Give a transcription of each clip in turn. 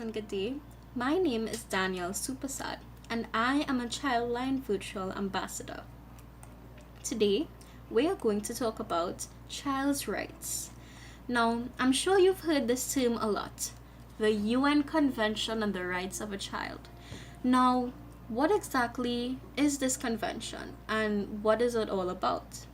and good day. My name is Danielle Supersad, and I am a ChildLine virtual ambassador. Today, we are going to talk about child's rights. Now, I'm sure you've heard this term a lot, the UN Convention on the Rights of a Child. Now, what exactly is this convention and what is it all about?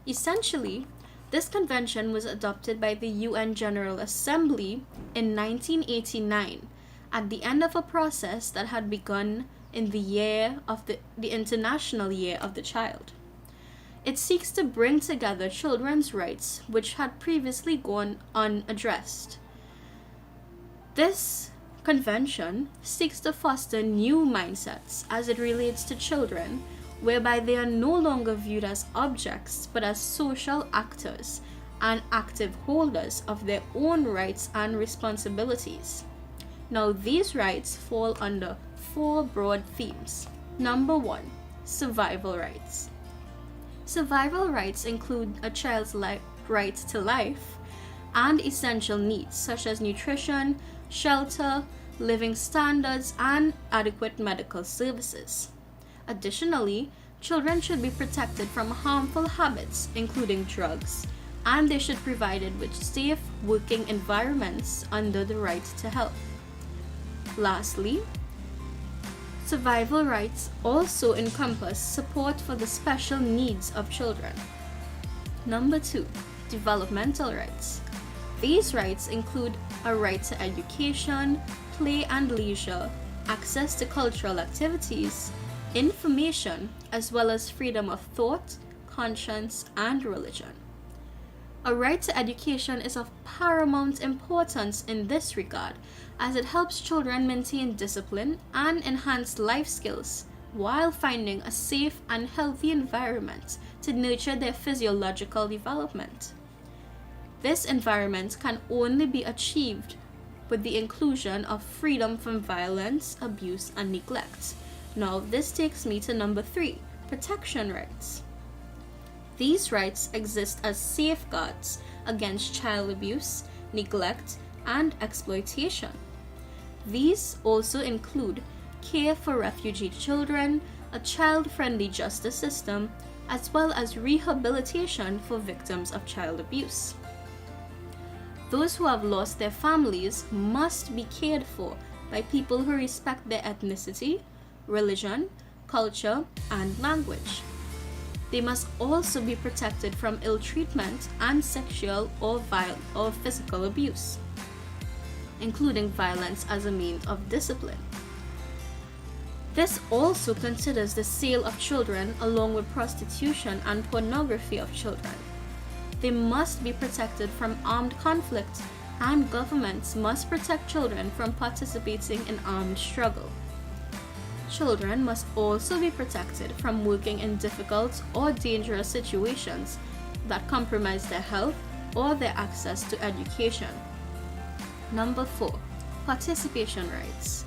Essentially, this convention was adopted by the UN General Assembly in 1989 at the end of a process that had begun in the year of the International Year of the Child. It seeks to bring together children's rights which had previously gone unaddressed. This convention seeks to foster new mindsets as it relates to children, whereby they are no longer viewed as objects but as social actors and active holders of their own rights and responsibilities. Now, these rights fall under four broad themes. Number one, survival rights. Survival rights include a child's right to life and essential needs such as nutrition, shelter, living standards, and adequate medical services. Additionally, children should be protected from harmful habits, including drugs, and they should be provided with safe working environments under the right to health. Lastly, survival rights also encompass support for the special needs of children. Number two, developmental rights. These rights include a right to education, play and leisure, access to cultural activities, information, as well as freedom of thought, conscience, and religion. A right to education is of paramount importance in this regard, as it helps children maintain discipline and enhance life skills while finding a safe and healthy environment to nurture their physiological development. This environment can only be achieved with the inclusion of freedom from violence, abuse, and neglect. Now, this takes me to number three, protection rights. These rights exist as safeguards against child abuse, neglect, and exploitation. These also include care for refugee children, a child-friendly justice system, as well as rehabilitation for victims of child abuse. Those who have lost their families must be cared for by people who respect their ethnicity, religion, culture, and language. They must also be protected from ill treatment and sexual or physical abuse, including violence as a means of discipline. This also considers the sale of children along with prostitution and pornography of children. They must be protected from armed conflict, and governments must protect children from participating in armed struggle. Children must also be protected from working in difficult or dangerous situations that compromise their health or their access to education. Number four, participation rights.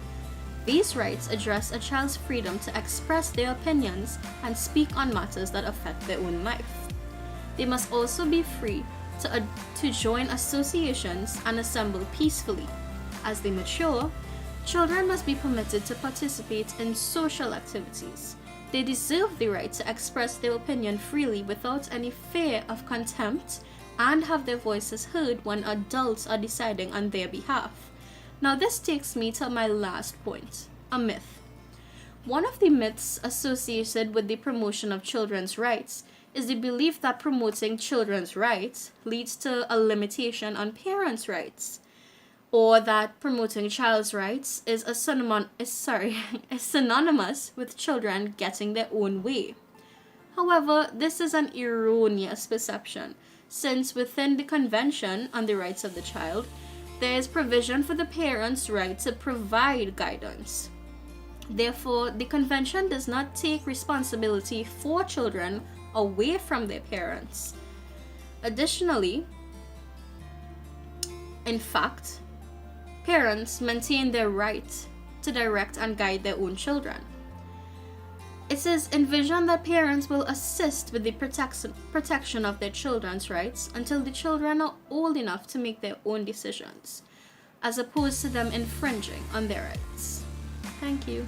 These rights address a child's freedom to express their opinions and speak on matters that affect their own life. They must also be free to join associations and assemble peacefully. As they mature, children must be permitted to participate in social activities. They deserve the right to express their opinion freely without any fear of contempt and have their voices heard when adults are deciding on their behalf. Now, this takes me to my last point, a myth. One of the myths associated with the promotion of children's rights is the belief that promoting children's rights leads to a limitation on parents' rights, or that promoting child's rights is synonymous with children getting their own way. However, this is an erroneous perception, since within the Convention on the Rights of the Child, there is provision for the parents' right to provide guidance. Therefore, the Convention does not take responsibility for children away from their parents. Additionally, in fact, parents maintain their right to direct and guide their own children. It is envisioned that parents will assist with the protection of their children's rights until the children are old enough to make their own decisions. as opposed to them infringing on their rights. Thank you.